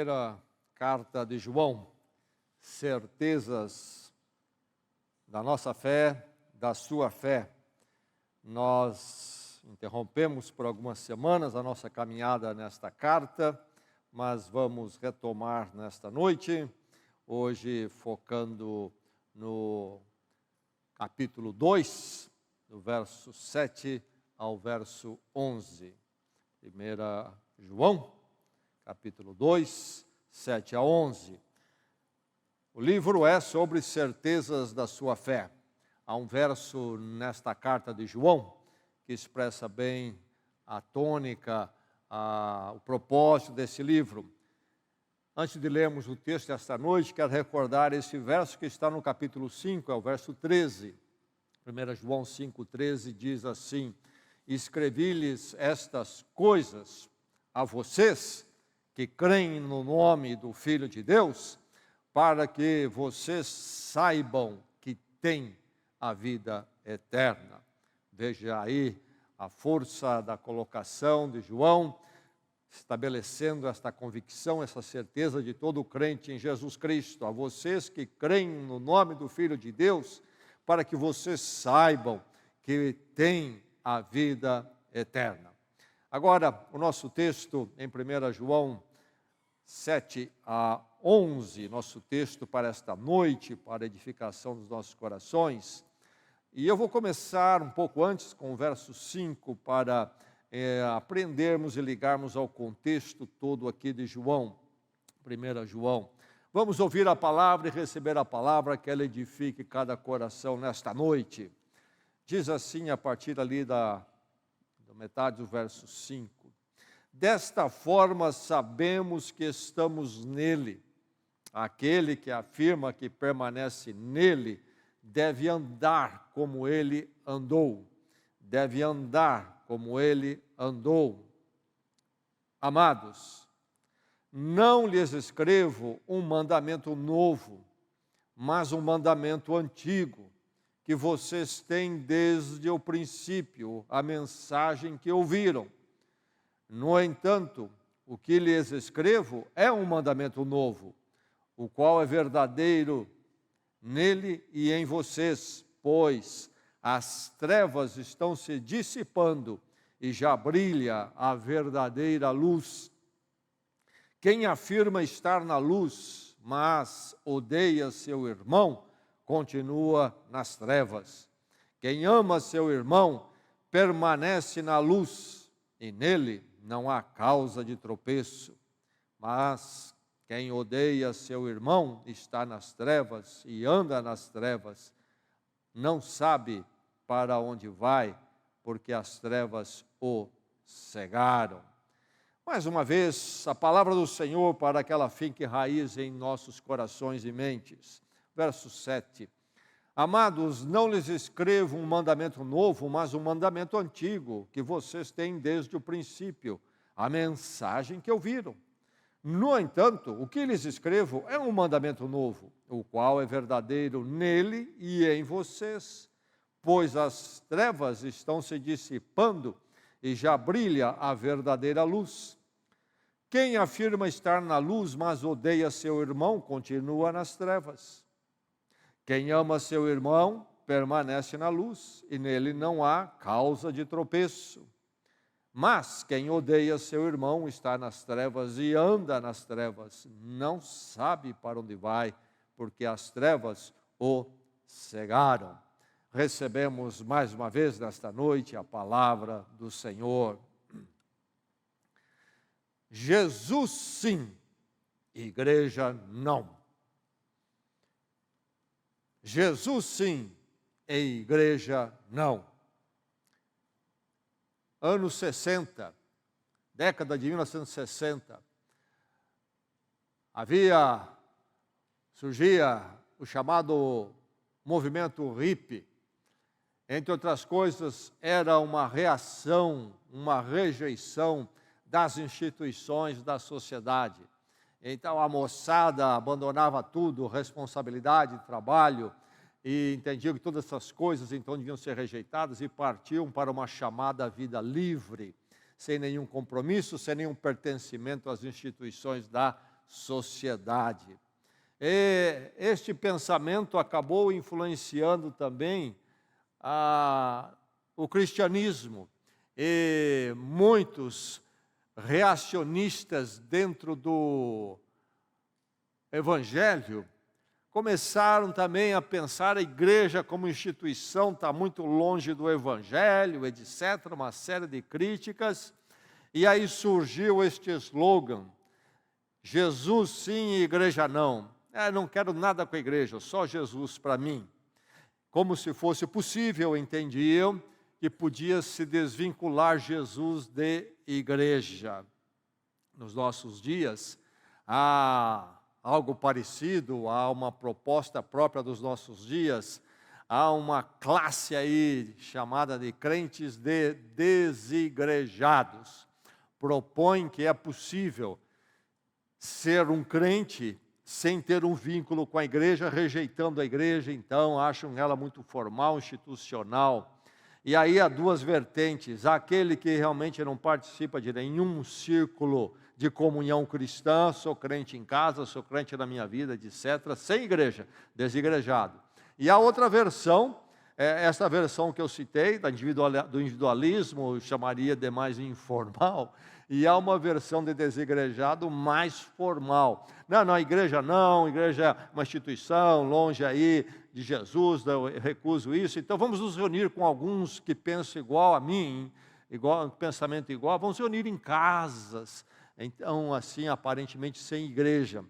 Primeira carta de João, certezas da nossa fé, da sua fé. Nós interrompemos por algumas semanas a nossa caminhada nesta carta, mas vamos retomar nesta noite, hoje focando no capítulo 2, do verso 7 ao verso 11. 1 João, capítulo 2, 7 a 11. O livro é sobre certezas da sua fé. Há um verso nesta carta de João que expressa bem a tônica, o propósito desse livro. Antes de lermos o texto esta noite, quero recordar esse verso que está no capítulo 5, é o verso 13. 1 João 5,13 diz assim: escrevi-lhes estas coisas a vocês que creem no nome do Filho de Deus, para que vocês saibam que têm a vida eterna. Veja aí a força da colocação de João, estabelecendo esta convicção, essa certeza de todo crente em Jesus Cristo. A vocês que creem no nome do Filho de Deus, para que vocês saibam que têm a vida eterna. Agora, o nosso texto em 1 João 7 a 11, nosso texto para esta noite, para a edificação dos nossos corações. E eu vou começar um pouco antes com o verso 5, para aprendermos e ligarmos ao contexto todo aqui de João, 1 João. Vamos ouvir a palavra e receber a palavra, que ela edifique cada coração nesta noite. Diz assim, a partir ali da metade do verso 5. Desta forma sabemos que estamos nele. Aquele que afirma que permanece nele deve andar como ele andou. Deve andar como ele andou. Amados, não lhes escrevo um mandamento novo, mas um mandamento antigo, que vocês têm desde o princípio, a mensagem que ouviram. No entanto, o que lhes escrevo é um mandamento novo, o qual é verdadeiro nele e em vocês, pois as trevas estão se dissipando e já brilha a verdadeira luz. Quem afirma estar na luz, mas odeia seu irmão, continua nas trevas. Quem ama seu irmão permanece na luz, e nele não há causa de tropeço. Mas quem odeia seu irmão está nas trevas e anda nas trevas, não sabe para onde vai, porque as trevas o cegaram. Mais uma vez, a palavra do Senhor para que ela fique raiz em nossos corações e mentes. Verso 7. Amados, não lhes escrevo um mandamento novo, mas um mandamento antigo, que vocês têm desde o princípio, a mensagem que ouviram. No entanto, o que lhes escrevo é um mandamento novo, o qual é verdadeiro nele e em vocês, pois as trevas estão se dissipando e já brilha a verdadeira luz. Quem afirma estar na luz, mas odeia seu irmão, continua nas trevas. Quem ama seu irmão, permanece na luz, e nele não há causa de tropeço. Mas quem odeia seu irmão está nas trevas e anda nas trevas, não sabe para onde vai, porque as trevas o cegaram. Recebemos mais uma vez nesta noite a palavra do Senhor. Jesus sim, igreja não. Jesus sim, e igreja não. Anos 60, década de 1960, surgia o chamado movimento hippie. Entre outras coisas, era uma reação, uma rejeição das instituições da sociedade. Então a moçada abandonava tudo, responsabilidade, trabalho, e entendiam que todas essas coisas então deviam ser rejeitadas e partiam para uma chamada vida livre, sem nenhum compromisso, sem nenhum pertencimento às instituições da sociedade. E este pensamento acabou influenciando também o cristianismo, e muitos reacionistas dentro do evangelho começaram também a pensar a igreja como instituição está muito longe do evangelho, etc., uma série de críticas, e aí surgiu este slogan: Jesus sim e igreja não. Não quero nada com a igreja, só Jesus para mim. Como se fosse possível, entendiam, que podia se desvincular Jesus de igreja. Nos nossos dias, há algo parecido, há uma proposta própria dos nossos dias, há uma classe aí chamada de crentes desigrejados. Propõem que é possível ser um crente sem ter um vínculo com a igreja, rejeitando a igreja, então acham ela muito formal, institucional. E aí há duas vertentes: aquele que realmente não participa de nenhum círculo de comunhão cristã, sou crente em casa, sou crente na minha vida, etc., sem igreja, desigrejado. E a outra versão, essa versão que eu citei, do individualismo, eu chamaria de mais informal, e há uma versão de desigrejado mais formal. Não, a igreja é uma instituição, longe aí de Jesus, eu recuso isso, então vamos nos reunir com alguns que pensam igual a mim, pensamento igual, vamos se reunir em casas, então assim, aparentemente sem igreja.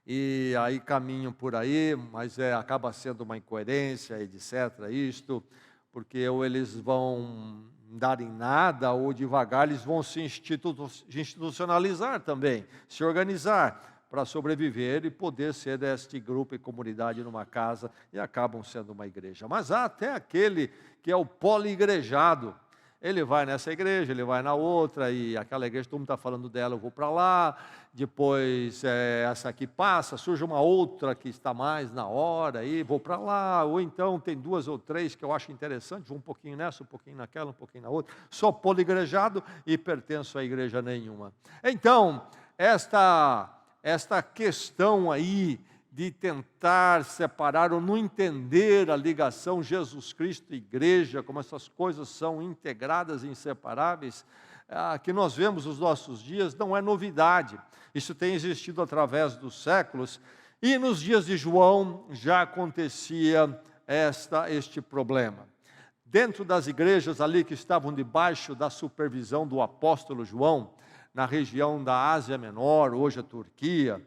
E aí caminham por aí, mas acaba sendo uma incoerência, etc., isto, porque ou eles vão dar em nada, ou devagar eles vão se institucionalizar também, se organizar para sobreviver e poder ser deste grupo e comunidade numa casa, e acabam sendo uma igreja. Mas há até aquele que é o poliigrejado. Ele vai nessa igreja, ele vai na outra, e aquela igreja, todo mundo está falando dela, eu vou para lá, depois essa aqui passa, surge uma outra que está mais na hora, e vou para lá, ou então tem duas ou três que eu acho interessante, vou um pouquinho nessa, um pouquinho naquela, um pouquinho na outra, sou poliigrejado e pertenço a igreja nenhuma. Então, esta questão aí, de tentar separar ou não entender a ligação Jesus Cristo e igreja, como essas coisas são integradas e inseparáveis, que nós vemos nos nossos dias, não é novidade. Isso tem existido através dos séculos, e nos dias de João já acontecia este problema. Dentro das igrejas ali que estavam debaixo da supervisão do apóstolo João, na região da Ásia Menor, hoje a Turquia,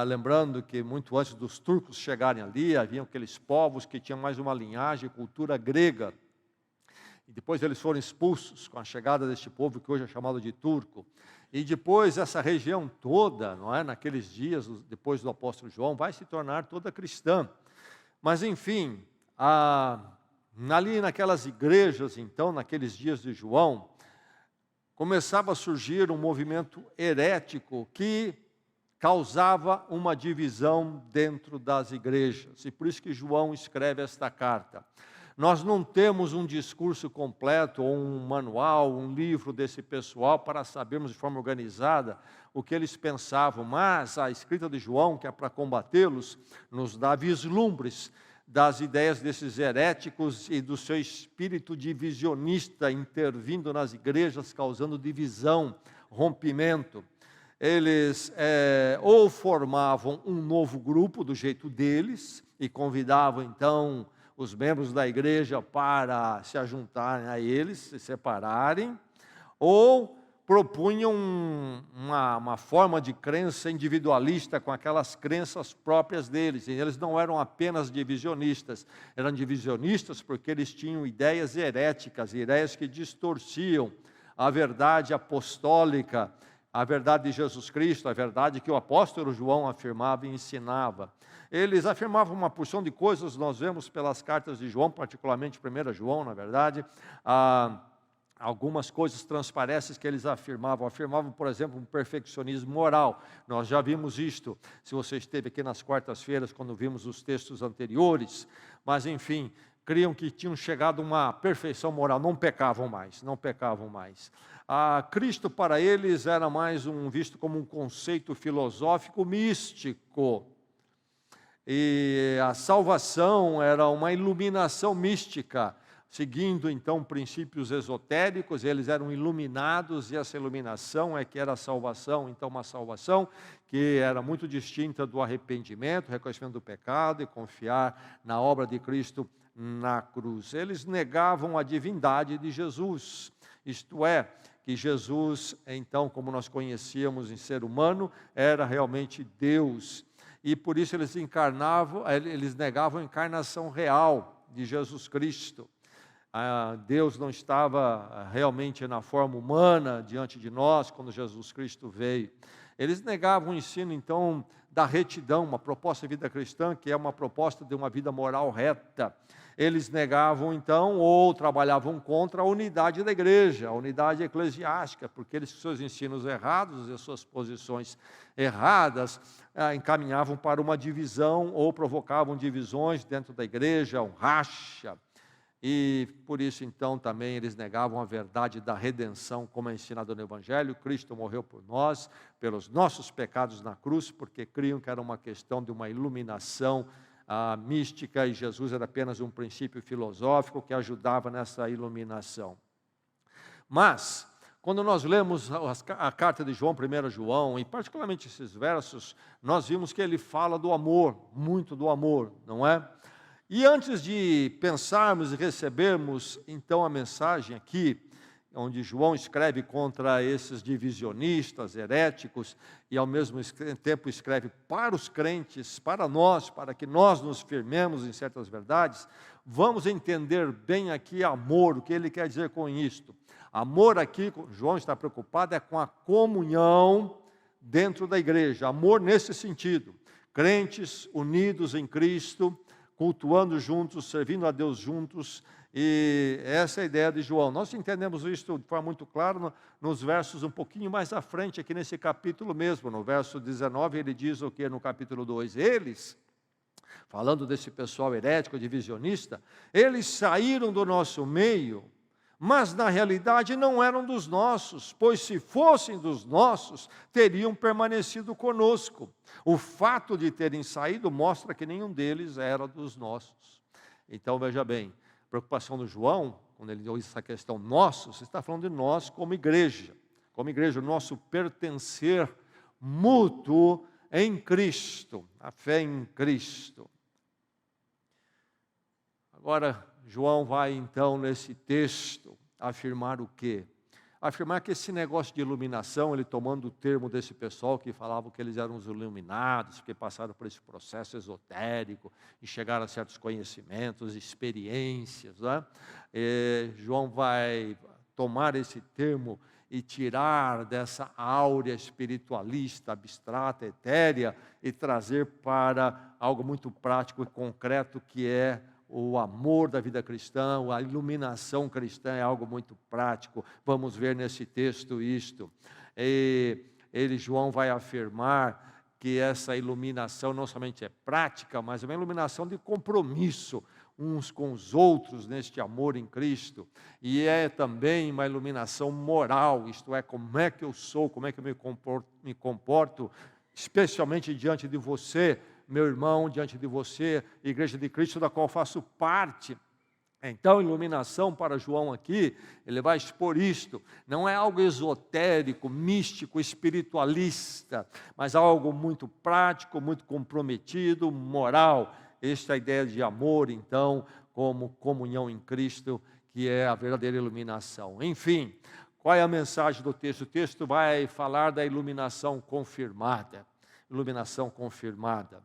lembrando que muito antes dos turcos chegarem ali, haviam aqueles povos que tinham mais uma linhagem e cultura grega. E depois eles foram expulsos com a chegada deste povo, que hoje é chamado de turco. E depois essa região toda, não é, naqueles dias, depois do apóstolo João, vai se tornar toda cristã. Mas enfim, ali naquelas igrejas, então, naqueles dias de João, começava a surgir um movimento herético que causava uma divisão dentro das igrejas, e por isso que João escreve esta carta. Nós não temos um discurso completo, ou um manual, um livro desse pessoal para sabermos de forma organizada o que eles pensavam, mas a escrita de João, que é para combatê-los, nos dá vislumbres das ideias desses heréticos e do seu espírito divisionista intervindo nas igrejas, causando divisão, rompimento. Eles ou formavam um novo grupo do jeito deles e convidavam então os membros da igreja para se ajuntarem a eles, se separarem, ou propunham uma forma de crença individualista com aquelas crenças próprias deles. E eles não eram apenas divisionistas, eram divisionistas porque eles tinham ideias heréticas, ideias que distorciam a verdade apostólica, a verdade de Jesus Cristo, a verdade que o apóstolo João afirmava e ensinava. Eles afirmavam uma porção de coisas, nós vemos pelas cartas de João, particularmente 1 João, na verdade, algumas coisas transparecem que eles afirmavam, por exemplo, um perfeccionismo moral. Nós já vimos isto, se você esteve aqui nas quartas-feiras, quando vimos os textos anteriores, mas enfim, criam que tinham chegado a uma perfeição moral, não pecavam mais. Cristo para eles era mais visto como um conceito filosófico místico. E a salvação era uma iluminação mística, seguindo então princípios esotéricos. Eles eram iluminados e essa iluminação é que era a salvação. Então uma salvação que era muito distinta do arrependimento, reconhecimento do pecado e confiar na obra de Cristo na cruz. Eles negavam a divindade de Jesus, isto é, que Jesus, então, como nós conhecíamos em ser humano, era realmente Deus. E por isso eles negavam a encarnação real de Jesus Cristo. Deus não estava realmente na forma humana diante de nós quando Jesus Cristo veio. Eles negavam o ensino, então, da retidão, uma proposta de vida cristã, que é uma proposta de uma vida moral reta. Eles negavam, então, ou trabalhavam contra a unidade da igreja, a unidade eclesiástica, porque eles, com seus ensinos errados e suas posições erradas, encaminhavam para uma divisão ou provocavam divisões dentro da igreja, um racha. E por isso, então, também eles negavam a verdade da redenção, como é ensinado no Evangelho. Cristo morreu por nós, pelos nossos pecados na cruz, porque criam que era uma questão de uma iluminação mística, e Jesus era apenas um princípio filosófico que ajudava nessa iluminação. Mas, quando nós lemos a carta de João, 1 João, e particularmente esses versos, nós vimos que ele fala do amor, muito do amor, não é? E antes de pensarmos e recebermos, então, a mensagem aqui, onde João escreve contra esses divisionistas, heréticos, e ao mesmo tempo escreve para os crentes, para nós, para que nós nos firmemos em certas verdades, vamos entender bem aqui amor, o que ele quer dizer com isto. Amor aqui, João está preocupado, é com a comunhão dentro da igreja, amor nesse sentido, crentes unidos em Cristo, cultuando juntos, servindo a Deus juntos, e essa é a ideia de João. Nós entendemos isso de forma muito clara nos versos um pouquinho mais à frente, aqui nesse capítulo mesmo, no verso 19, ele diz o que no capítulo 2? Eles, falando desse pessoal herético, divisionista, eles saíram do nosso meio, mas na realidade não eram dos nossos, pois se fossem dos nossos, teriam permanecido conosco. O fato de terem saído mostra que nenhum deles era dos nossos. Então veja bem, a preocupação do João, quando ele usa essa questão nossos, está falando de nós como igreja, o nosso pertencer mútuo em Cristo, a fé em Cristo. Agora, João vai então nesse texto afirmar o quê? Afirmar que esse negócio de iluminação, ele tomando o termo desse pessoal que falavam que eles eram os iluminados, que passaram por esse processo esotérico e chegaram a certos conhecimentos, experiências, né? João vai tomar esse termo e tirar dessa áurea espiritualista, abstrata, etérea, e trazer para algo muito prático e concreto, que é o amor da vida cristã, a iluminação cristã é algo muito prático. Vamos ver nesse texto isto. João vai afirmar que essa iluminação não somente é prática, mas é uma iluminação de compromisso uns com os outros neste amor em Cristo. E é também uma iluminação moral, isto é, como é que eu sou, como é que eu me comporto, especialmente diante de você, meu irmão, diante de você, Igreja de Cristo, da qual faço parte. Então, iluminação para João aqui, ele vai expor isto, não é algo esotérico, místico, espiritualista, mas algo muito prático, muito comprometido, moral. Esta é a ideia de amor, então, como comunhão em Cristo, que é a verdadeira iluminação. Enfim, qual é a mensagem do texto? O texto vai falar da iluminação confirmada. Iluminação confirmada.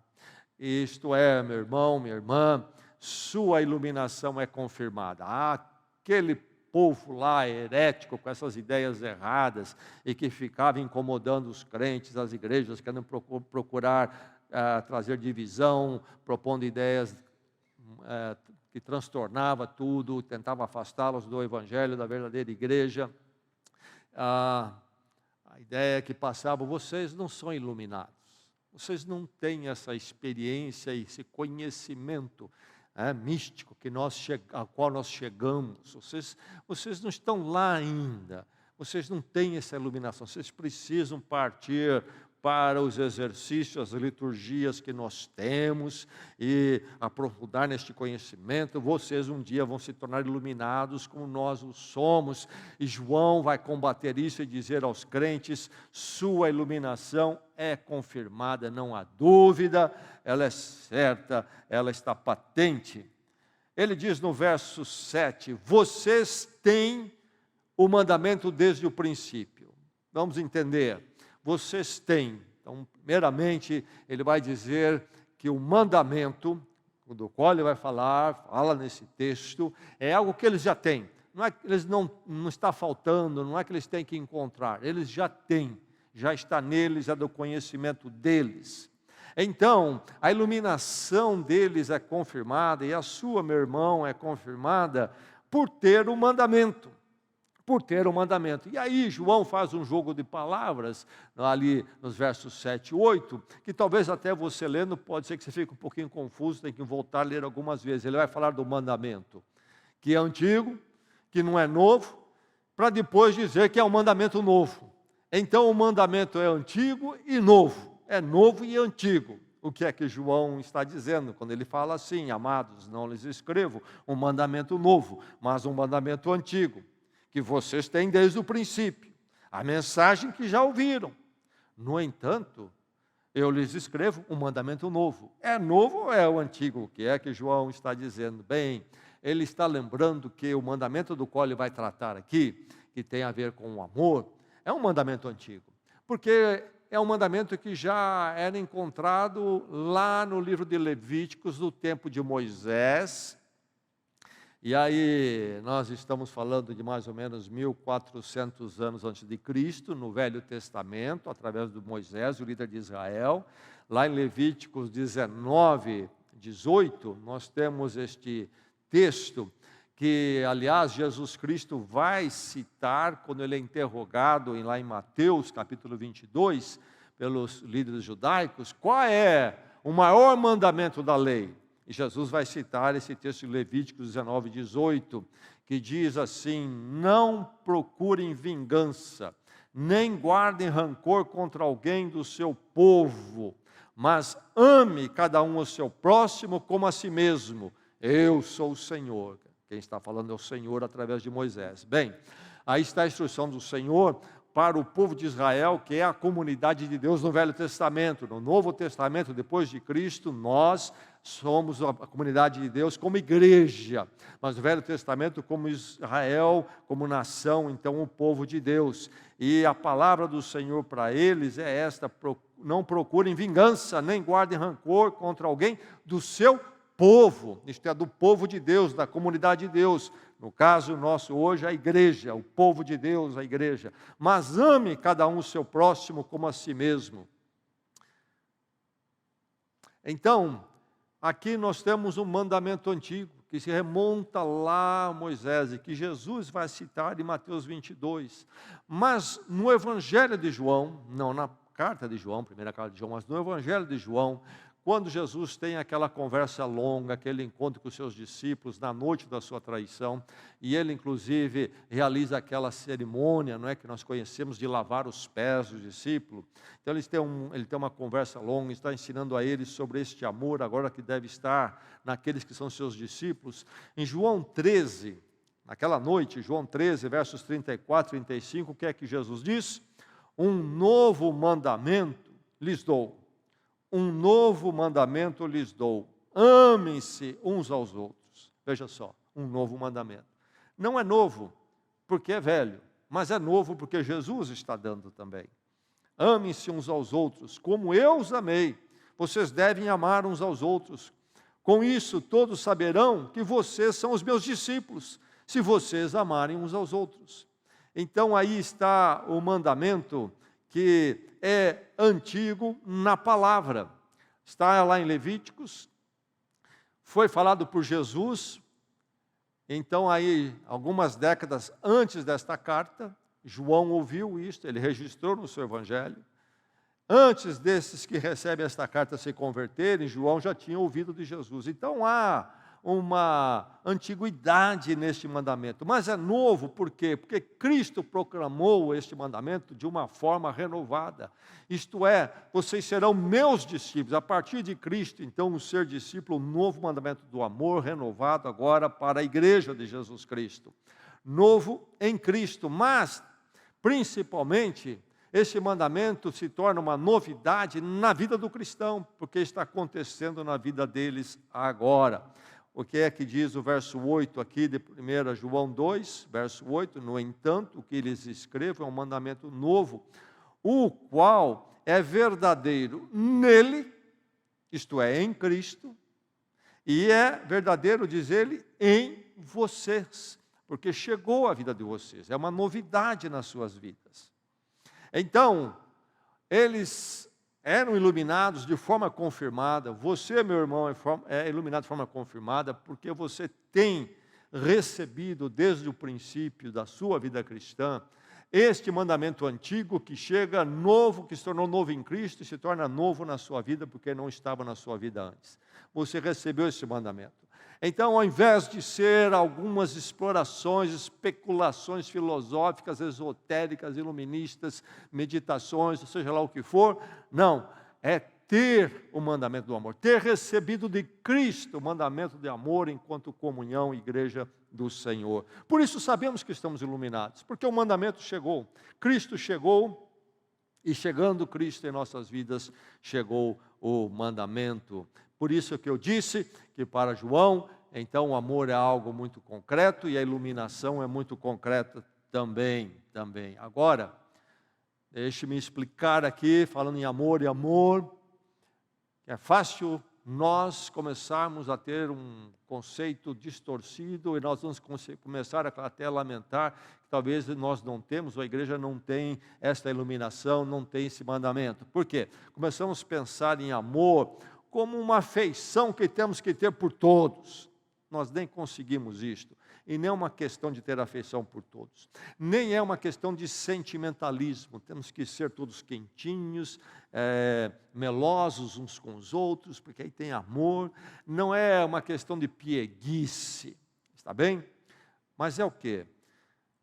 Isto é, meu irmão, minha irmã, sua iluminação é confirmada. Aquele povo lá herético, com essas ideias erradas, e que ficava incomodando os crentes, as igrejas, querendo procurar trazer divisão, propondo ideias que transtornava tudo, tentava afastá-los do evangelho, da verdadeira igreja. A ideia que passava: vocês não são iluminados. Vocês não têm essa experiência, esse conhecimento místico ao qual nós chegamos. Vocês não estão lá ainda. vocês não têm essa iluminação, vocês precisam partir para os exercícios, as liturgias que nós temos e aprofundar neste conhecimento. Vocês um dia vão se tornar iluminados como nós o somos. E João vai combater isso e dizer aos crentes: sua iluminação é confirmada, não há dúvida, ela é certa, ela está patente. Ele diz no verso 7, vocês têm o mandamento desde o princípio. Vamos entender. Vocês têm. Então, primeiramente, ele vai dizer que o mandamento, do qual ele vai fala nesse texto, é algo que eles já têm. Não é que eles não está faltando, não é que eles têm que encontrar, eles já têm, já está neles, é do conhecimento deles. Então, a iluminação deles é confirmada, e a sua, meu irmão, é confirmada por ter o mandamento. Por ter o mandamento. E aí João faz um jogo de palavras, ali nos versos 7 e 8, que talvez até você lendo, pode ser que você fique um pouquinho confuso, tem que voltar a ler algumas vezes. Ele vai falar do mandamento, que é antigo, que não é novo, para depois dizer que é um mandamento novo. Então o mandamento é antigo e novo, é novo e antigo. O que é que João está dizendo quando ele fala assim: amados, não lhes escrevo um mandamento novo, mas um mandamento antigo, que vocês têm desde o princípio, a mensagem que já ouviram. No entanto, eu lhes escrevo um mandamento novo. É novo ou é o antigo? O que é que João está dizendo? Bem, ele está lembrando que o mandamento do qual ele vai tratar aqui, que tem a ver com o amor, é um mandamento antigo, porque é um mandamento que já era encontrado lá no livro de Levíticos, no tempo de Moisés. E aí nós estamos falando de mais ou menos 1400 anos antes de Cristo, no Velho Testamento, através de Moisés, o líder de Israel. Lá em Levíticos 19, 18, nós temos este texto que, aliás, Jesus Cristo vai citar quando ele é interrogado lá em Mateus, capítulo 22, pelos líderes judaicos, qual é o maior mandamento da lei? E Jesus vai citar esse texto de Levíticos 19, 18, que diz assim: não procurem vingança, nem guardem rancor contra alguém do seu povo, mas ame cada um o seu próximo como a si mesmo. Eu sou o Senhor. Quem está falando é o Senhor através de Moisés. Bem, aí está a instrução do Senhor para o povo de Israel, que é a comunidade de Deus no Velho Testamento. No Novo Testamento, depois de Cristo, nós somos a comunidade de Deus como igreja, mas no Velho Testamento como Israel, como nação, então o povo de Deus. E a palavra do Senhor para eles é esta: não procurem vingança, nem guardem rancor contra alguém do seu povo, isto é, do povo de Deus, da comunidade de Deus. No caso nosso hoje, a igreja, o povo de Deus, a igreja. Mas ame cada um o seu próximo como a si mesmo. Então, aqui nós temos um mandamento antigo, que se remonta lá a Moisés, e que Jesus vai citar em Mateus 22. Mas no Evangelho de João, não na carta de João, primeira carta de João, mas no Evangelho de João, quando Jesus tem aquela conversa longa, aquele encontro com os seus discípulos na noite da sua traição, e ele inclusive realiza aquela cerimônia, não é, que nós conhecemos, de lavar os pés dos discípulos. Então ele tem uma conversa longa, está ensinando a eles sobre este amor, agora que deve estar naqueles que são seus discípulos. Em João 13, naquela noite, João 13, versos 34 e 35, o que é que Jesus diz? Um novo mandamento lhes dou. Um novo mandamento lhes dou: amem-se uns aos outros. Veja só, um novo mandamento. Não é novo porque é velho, mas é novo porque Jesus está dando também. Amem-se uns aos outros, como eu os amei. Vocês devem amar uns aos outros. Com isso, todos saberão que vocês são os meus discípulos, se vocês amarem uns aos outros. Então aí está o mandamento que é antigo na palavra. Está lá em Levíticos, foi falado por Jesus. Então aí, algumas décadas antes desta carta, João ouviu isto, ele registrou no seu evangelho. Antes desses que recebem esta carta se converterem, João já tinha ouvido de Jesus. Então há uma antiguidade neste mandamento, mas é novo, por quê? Porque Cristo proclamou este mandamento de uma forma renovada. Isto é, vocês serão meus discípulos. A partir de Cristo, então, o ser discípulo, um novo mandamento do amor renovado agora para a igreja de Jesus Cristo. Novo em Cristo, mas, principalmente, esse mandamento se torna uma novidade na vida do cristão, porque está acontecendo na vida deles agora. O que é que diz o verso 8 aqui de 1 João 2, verso 8? No entanto, o que lhes escrevo é um mandamento novo, o qual é verdadeiro nele, isto é, em Cristo, e é verdadeiro, diz ele, em vocês, porque chegou a vida de vocês, é uma novidade nas suas vidas. Então, eles eram iluminados de forma confirmada. Você, meu irmão, é iluminado de forma confirmada, porque você tem recebido desde o princípio da sua vida cristã este mandamento antigo que chega novo, que se tornou novo em Cristo e se torna novo na sua vida, porque não estava na sua vida antes. Você recebeu esse mandamento. Então, ao invés de ser algumas explorações, especulações filosóficas, esotéricas, iluministas, meditações, seja lá o que for, não, é ter o mandamento do amor, ter recebido de Cristo o mandamento de amor enquanto comunhão, igreja do Senhor. Por isso sabemos que estamos iluminados, porque o mandamento chegou, Cristo chegou, e chegando Cristo em nossas vidas, chegou o mandamento. Por isso que eu disse que para João, então o amor é algo muito concreto e a iluminação é muito concreta também. Agora, deixe-me explicar aqui, falando em amor e amor, que é fácil nós começarmos a ter um conceito distorcido e nós vamos começar a até lamentar que talvez nós não temos, ou a igreja não tem esta iluminação, não tem esse mandamento. Por quê? Começamos a pensar em amor como uma afeição que temos que ter por todos. Nós nem conseguimos isto. E nem é uma questão de ter afeição por todos. Nem é uma questão de sentimentalismo. Temos que ser todos quentinhos, melosos uns com os outros, porque aí tem amor. Não é uma questão de pieguice. Está bem? Mas é o quê?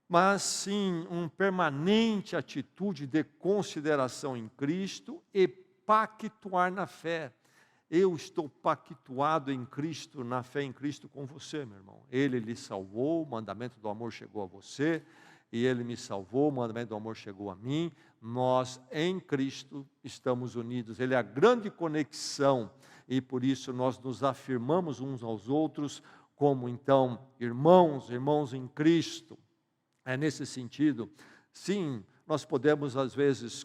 Mas sim uma permanente atitude de consideração em Cristo e pactuar na fé. Eu estou pactuado em Cristo, na fé em Cristo com você, meu irmão. Ele lhe salvou, o mandamento do amor chegou a você, e ele me salvou, o mandamento do amor chegou a mim. Nós, em Cristo, estamos unidos. Ele é a grande conexão, e por isso nós nos afirmamos uns aos outros como, então, irmãos em Cristo. É nesse sentido, sim, nós podemos, às vezes,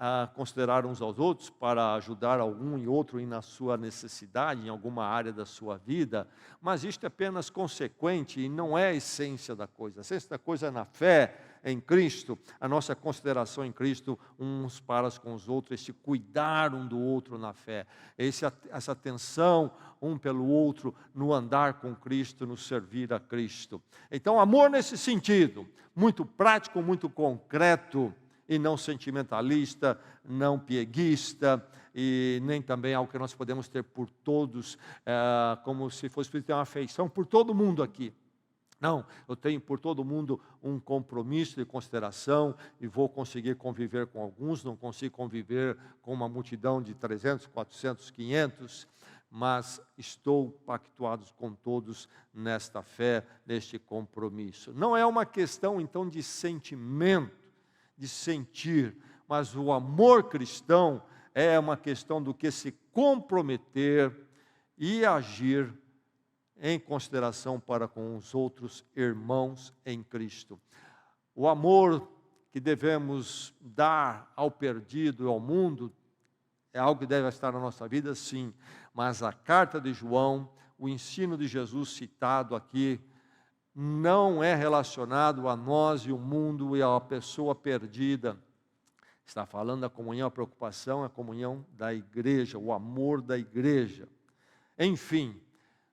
a considerar uns aos outros para ajudar algum e outro na sua necessidade, em alguma área da sua vida, mas isto é apenas consequente e não é a essência da coisa. A essência da coisa é na fé em Cristo, a nossa consideração em Cristo uns para com os outros, esse cuidar um do outro na fé, essa atenção um pelo outro no andar com Cristo, no servir a Cristo. Então, amor nesse sentido, muito prático, muito concreto, e não sentimentalista, não pieguista, e nem também algo que nós podemos ter por todos, como se fosse ter uma afeição por todo mundo aqui. Não, eu tenho por todo mundo um compromisso de consideração e vou conseguir conviver com alguns, não consigo conviver com uma multidão de 300, 400, 500, mas estou pactuado com todos nesta fé, neste compromisso. Não é uma questão então de sentimento, de sentir, mas o amor cristão é uma questão do que se comprometer e agir em consideração para com os outros irmãos em Cristo. O amor que devemos dar ao perdido e ao mundo é algo que deve estar na nossa vida, sim, mas a carta de João, o ensino de Jesus citado aqui, não é relacionado a nós e o mundo e a pessoa perdida. Está falando da comunhão, a preocupação, a comunhão da igreja, o amor da igreja. Enfim,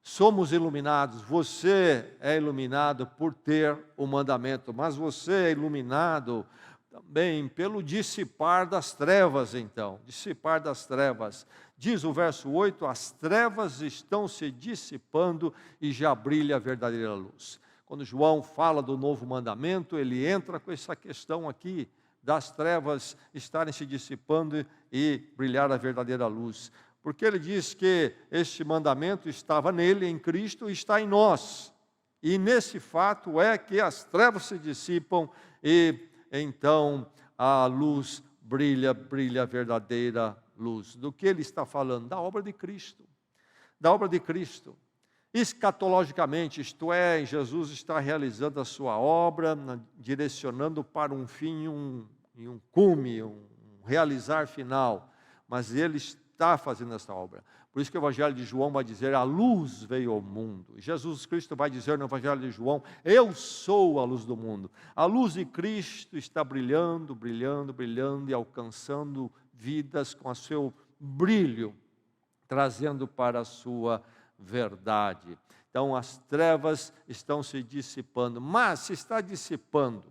somos iluminados, você é iluminado por ter o mandamento, mas você é iluminado também pelo dissipar das trevas, então. Dissipar das trevas. Diz o verso 8, as trevas estão se dissipando e já brilha a verdadeira luz. Quando João fala do novo mandamento, ele entra com essa questão aqui, das trevas estarem se dissipando e brilhar a verdadeira luz. Porque ele diz que este mandamento estava nele, em Cristo, e está em nós. E nesse fato é que as trevas se dissipam e então a luz brilha a verdadeira luz. Do que ele está falando? Da obra de Cristo. Da obra de Cristo. Escatologicamente, isto é, Jesus está realizando a sua obra, direcionando para um fim e um cume, um realizar final. Mas ele está fazendo essa obra. Por isso que o Evangelho de João vai dizer, a luz veio ao mundo. Jesus Cristo vai dizer no Evangelho de João, eu sou a luz do mundo. A luz de Cristo está brilhando, brilhando, brilhando e alcançando vidas com o seu brilho, trazendo para a sua verdade. Então as trevas estão se dissipando, mas se está dissipando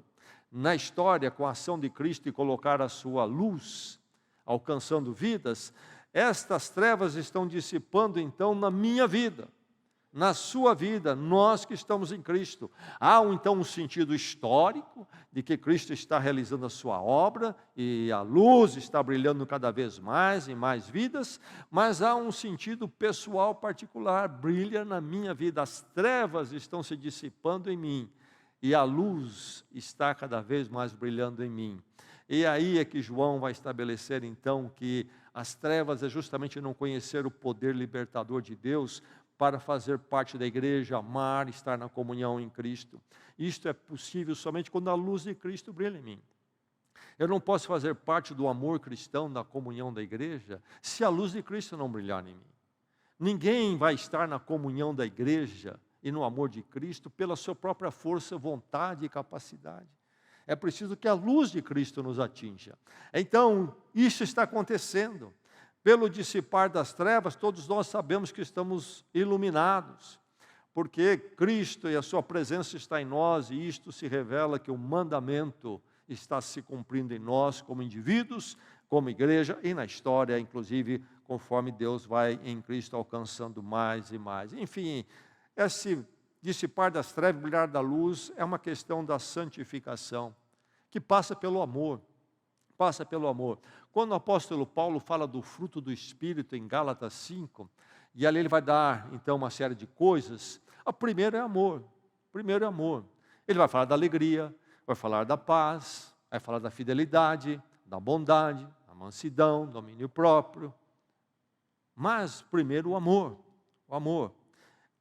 na história com a ação de Cristo e colocar a sua luz, alcançando vidas, estas trevas estão dissipando então na minha vida, na sua vida, nós que estamos em Cristo. Há então um sentido histórico de que Cristo está realizando a sua obra e a luz está brilhando cada vez mais em mais vidas, mas há um sentido pessoal particular, brilha na minha vida, as trevas estão se dissipando em mim e a luz está cada vez mais brilhando em mim. E aí é que João vai estabelecer então que as trevas é justamente não conhecer o poder libertador de Deus para fazer parte da igreja, amar, estar na comunhão em Cristo. Isto é possível somente quando a luz de Cristo brilha em mim. Eu não posso fazer parte do amor cristão, da comunhão da igreja, se a luz de Cristo não brilhar em mim. Ninguém vai estar na comunhão da igreja e no amor de Cristo pela sua própria força, vontade e capacidade. É preciso que a luz de Cristo nos atinja. Então, isso está acontecendo. Pelo dissipar das trevas, todos nós sabemos que estamos iluminados, porque Cristo e a sua presença está em nós, e isto se revela que o mandamento está se cumprindo em nós, como indivíduos, como igreja, e na história, inclusive, conforme Deus vai em Cristo alcançando mais e mais. Enfim, esse dissipar das trevas, brilhar da luz, é uma questão da santificação, que passa pelo amor. Passa pelo amor. Quando o apóstolo Paulo fala do fruto do Espírito em Gálatas 5, e ali ele vai dar então uma série de coisas, a primeira é amor. Primeiro é amor. Ele vai falar da alegria, vai falar da paz, vai falar da fidelidade, da bondade, da mansidão, domínio próprio. Mas primeiro o amor. O amor.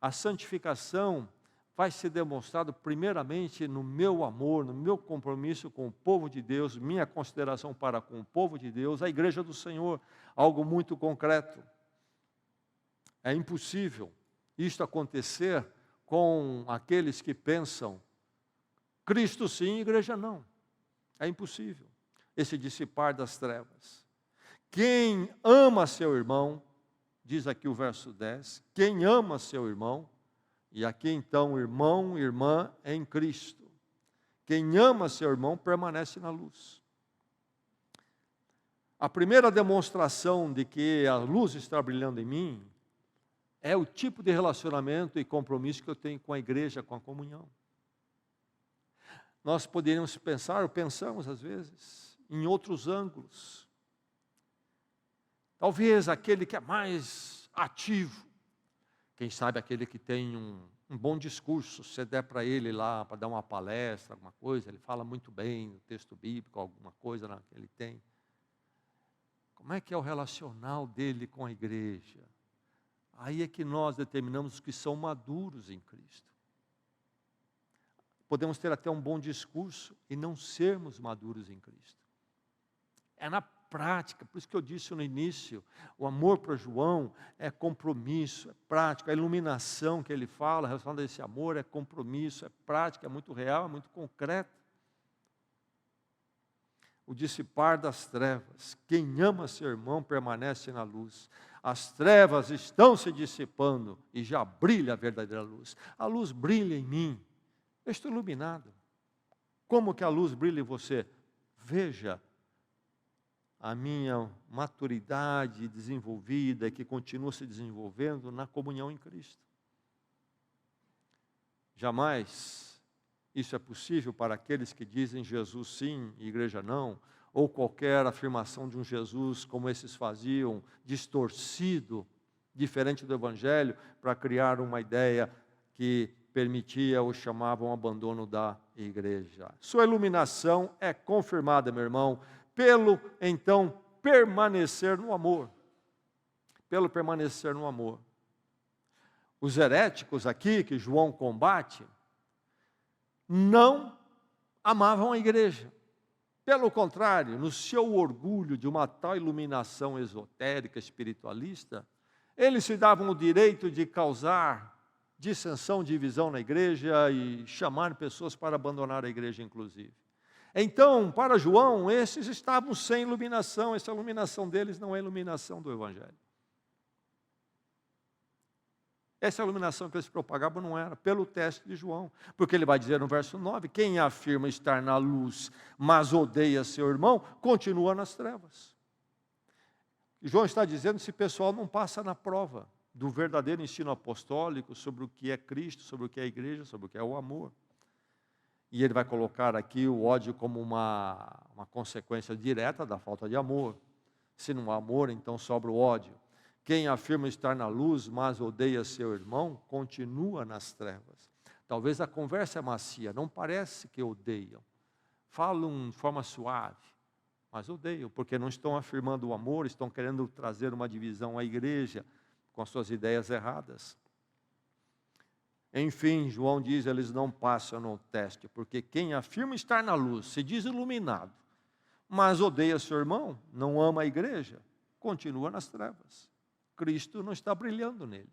A santificação vai ser demonstrado primeiramente no meu amor, no meu compromisso com o povo de Deus, minha consideração para com o povo de Deus, a igreja do Senhor, algo muito concreto. É impossível isto acontecer com aqueles que pensam, Cristo sim, igreja não. É impossível esse dissipar das trevas. Quem ama seu irmão, diz aqui o verso 10, quem ama seu irmão, e aqui então, irmão, irmã em Cristo. Quem ama seu irmão permanece na luz. A primeira demonstração de que a luz está brilhando em mim é o tipo de relacionamento e compromisso que eu tenho com a igreja, com a comunhão. Nós poderíamos pensar, ou pensamos às vezes, em outros ângulos. Talvez aquele que é mais ativo, quem sabe aquele que tem um bom discurso, se der para ele lá, para dar uma palestra, alguma coisa, ele fala muito bem o texto bíblico, alguma coisa que ele tem. Como é que é o relacional dele com a igreja? Aí é que nós determinamos os que são maduros em Cristo. Podemos ter até um bom discurso e não sermos maduros em Cristo. É na prática, por isso que eu disse no início, o amor para João é compromisso, é prático, a iluminação que ele fala, relacionada a esse amor é compromisso, é prático, é muito real, é muito concreto. O dissipar das trevas, quem ama seu irmão permanece na luz, as trevas estão se dissipando e já brilha a verdadeira luz, a luz brilha em mim, eu estou iluminado. Como que a luz brilha em você? veja a minha maturidade desenvolvida, que continua se desenvolvendo na comunhão em Cristo. Jamais isso é possível para aqueles que dizem Jesus sim e igreja não, ou qualquer afirmação de um Jesus como esses faziam, distorcido, diferente do Evangelho, para criar uma ideia que permitia ou chamava um abandono da igreja. Sua iluminação é confirmada, meu irmão, pelo, então, permanecer no amor. Pelo permanecer no amor. Os heréticos aqui, que João combate, não amavam a igreja. Pelo contrário, no seu orgulho de uma tal iluminação esotérica, espiritualista, eles se davam o direito de causar dissensão, divisão na igreja e chamar pessoas para abandonar a igreja, inclusive. Então, para João, esses estavam sem iluminação, essa iluminação deles não é a iluminação do Evangelho. Essa iluminação que eles propagavam não era pelo teste de João, porque ele vai dizer no verso 9, quem afirma estar na luz, mas odeia seu irmão, continua nas trevas. João está dizendo, esse pessoal não passa na prova do verdadeiro ensino apostólico sobre o que é Cristo, sobre o que é a igreja, sobre o que é o amor. E ele vai colocar aqui o ódio como uma consequência direta da falta de amor. Se não há amor, então sobra o ódio. Quem afirma estar na luz, mas odeia seu irmão, continua nas trevas. Talvez a conversa é macia, não parece que odeiam. Falam de forma suave, mas odeiam, porque não estão afirmando o amor, estão querendo trazer uma divisão à igreja com as suas ideias erradas. Enfim, João diz, eles não passam no teste, porque quem afirma estar na luz, se diz iluminado, mas odeia seu irmão, não ama a igreja, continua nas trevas. Cristo não está brilhando nele.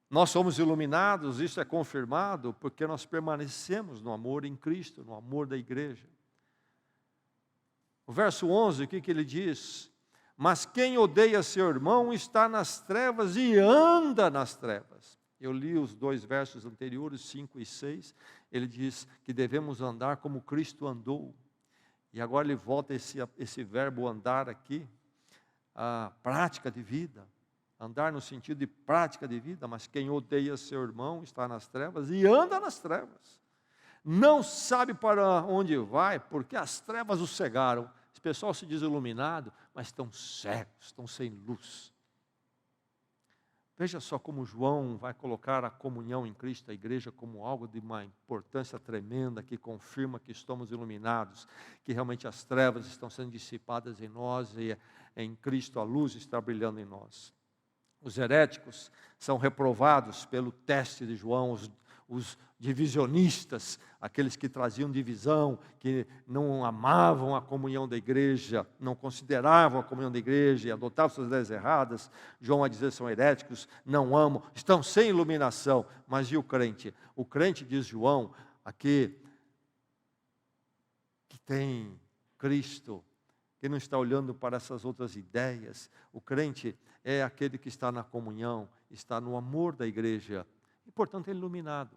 Nós somos iluminados, isso é confirmado, porque nós permanecemos no amor em Cristo, no amor da igreja. O verso 11, o que ele diz? Mas quem odeia seu irmão está nas trevas e anda nas trevas. Eu li os dois versos anteriores, 5 e 6, ele diz que devemos andar como Cristo andou. E agora ele volta esse verbo andar aqui, a prática de vida, andar no sentido de prática de vida, mas quem odeia seu irmão está nas trevas e anda nas trevas. Não sabe para onde vai, porque as trevas o cegaram. Esse pessoal se diz iluminado, mas estão cegos, estão sem luz. Veja só como João vai colocar a comunhão em Cristo, a igreja, como algo de uma importância tremenda, que confirma que estamos iluminados, que realmente as trevas estão sendo dissipadas em nós e em Cristo a luz está brilhando em nós. Os heréticos são reprovados pelo teste de João, os divisionistas, aqueles que traziam divisão, que não amavam a comunhão da igreja, não consideravam a comunhão da igreja e adotavam suas ideias erradas. João vai dizer, são heréticos, não amam, estão sem iluminação. Mas e o crente? O crente, diz João, aqui, que tem Cristo, que não está olhando para essas outras ideias. O crente é aquele que está na comunhão, está no amor da igreja, e portanto é iluminado.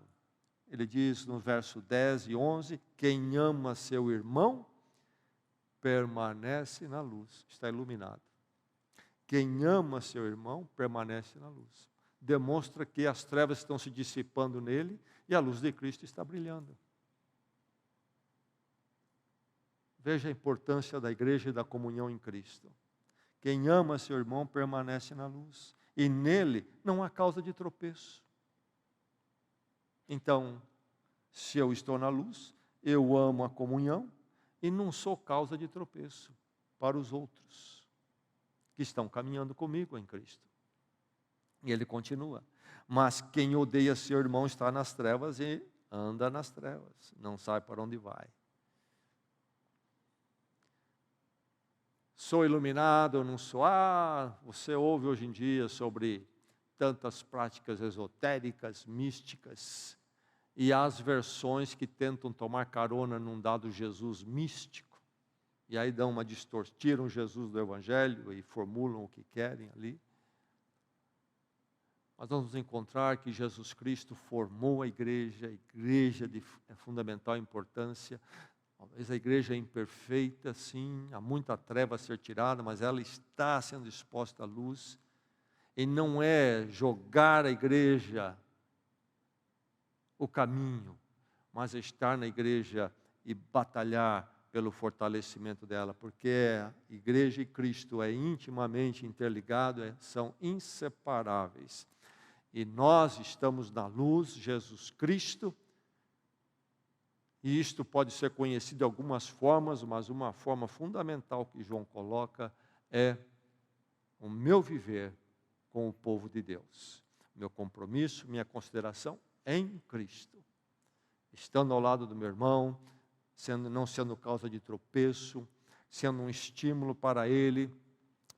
Ele diz no verso 10 e 11, quem ama seu irmão, permanece na luz, está iluminado. Quem ama seu irmão, permanece na luz. Demonstra que as trevas estão se dissipando nele, e a luz de Cristo está brilhando. Veja a importância da igreja e da comunhão em Cristo. Quem ama seu irmão permanece na luz, e nele não há causa de tropeço. Então, se eu estou na luz, eu amo a comunhão e não sou causa de tropeço para os outros que estão caminhando comigo em Cristo. E ele continua, mas quem odeia seu irmão está nas trevas e anda nas trevas, não sabe para onde vai. Sou iluminado ou não sou? Você ouve hoje em dia sobre tantas práticas esotéricas, místicas, e as versões que tentam tomar carona num dado Jesus místico, e aí dão uma distorção, tiram Jesus do Evangelho e formulam o que querem ali. Mas nós vamos encontrar que Jesus Cristo formou a igreja de fundamental importância, Talvez a igreja é imperfeita, sim, há muita treva a ser tirada, mas ela está sendo exposta à luz. E não é jogar a igreja o caminho, mas é estar na igreja e batalhar pelo fortalecimento dela, porque a igreja e Cristo é intimamente interligado, são inseparáveis. E nós estamos na luz, Jesus Cristo, e isto pode ser conhecido de algumas formas, mas uma forma fundamental que João coloca é o meu viver com o povo de Deus. Meu compromisso, minha consideração em Cristo. Estando ao lado do meu irmão, não sendo causa de tropeço, sendo um estímulo para ele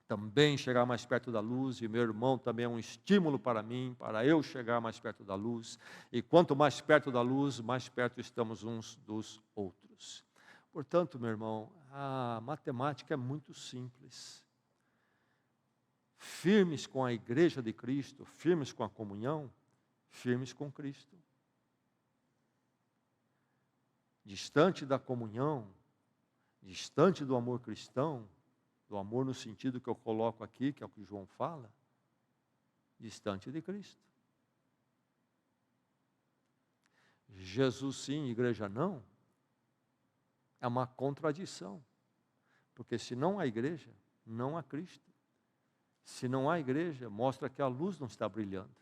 também chegar mais perto da luz, e meu irmão também é um estímulo para mim, para eu chegar mais perto da luz, e quanto mais perto da luz, mais perto estamos uns dos outros. Portanto, meu irmão, a matemática é muito simples. Firmes com a igreja de Cristo, firmes com a comunhão, firmes com Cristo. Distante da comunhão, distante do amor cristão, do amor no sentido que eu coloco aqui, que é o que João fala, distante de Cristo. Jesus sim, igreja não, é uma contradição. Porque se não há igreja, não há Cristo. Se não há igreja, mostra que a luz não está brilhando.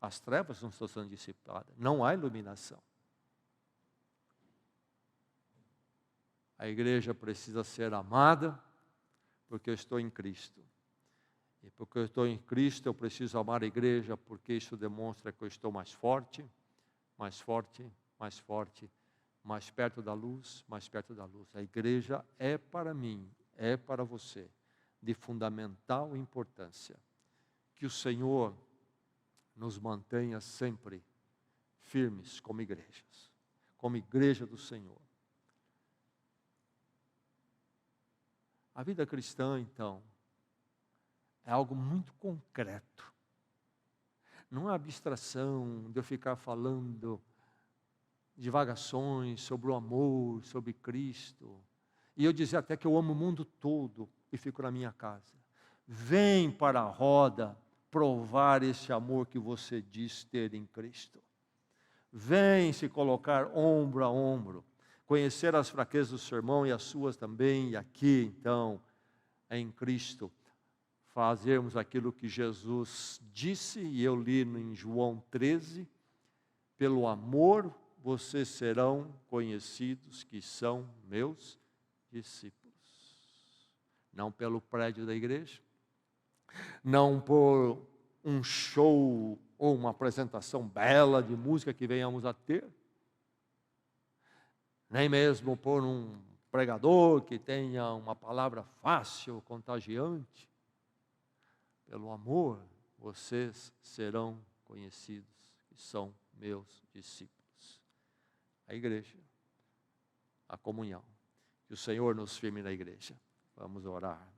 As trevas não estão sendo dissipadas, não há iluminação. A igreja precisa ser amada, porque eu estou em Cristo. E porque eu estou em Cristo, eu preciso amar a igreja, porque isso demonstra que eu estou mais forte, mais forte, mais forte, mais perto da luz, mais perto da luz. A igreja é para mim, é para você, de fundamental importância. Que o Senhor nos mantenha sempre firmes como igrejas, como igreja do Senhor. A vida cristã, então, é algo muito concreto. Não é abstração de eu ficar falando divagações sobre o amor, sobre Cristo. E eu dizer até que eu amo o mundo todo e fico na minha casa. Vem para a roda provar esse amor que você diz ter em Cristo. Vem se colocar ombro a ombro, conhecer as fraquezas do seu irmão e as suas também, e aqui então, em Cristo, fazermos aquilo que Jesus disse, e eu li em João 13, pelo amor vocês serão conhecidos que são meus discípulos. Não pelo prédio da igreja, não por um show ou uma apresentação bela de música que venhamos a ter, nem mesmo por um pregador que tenha uma palavra fácil, contagiante. Pelo amor, vocês serão conhecidos que são meus discípulos. A igreja, a comunhão. Que o Senhor nos firme na igreja. Vamos orar.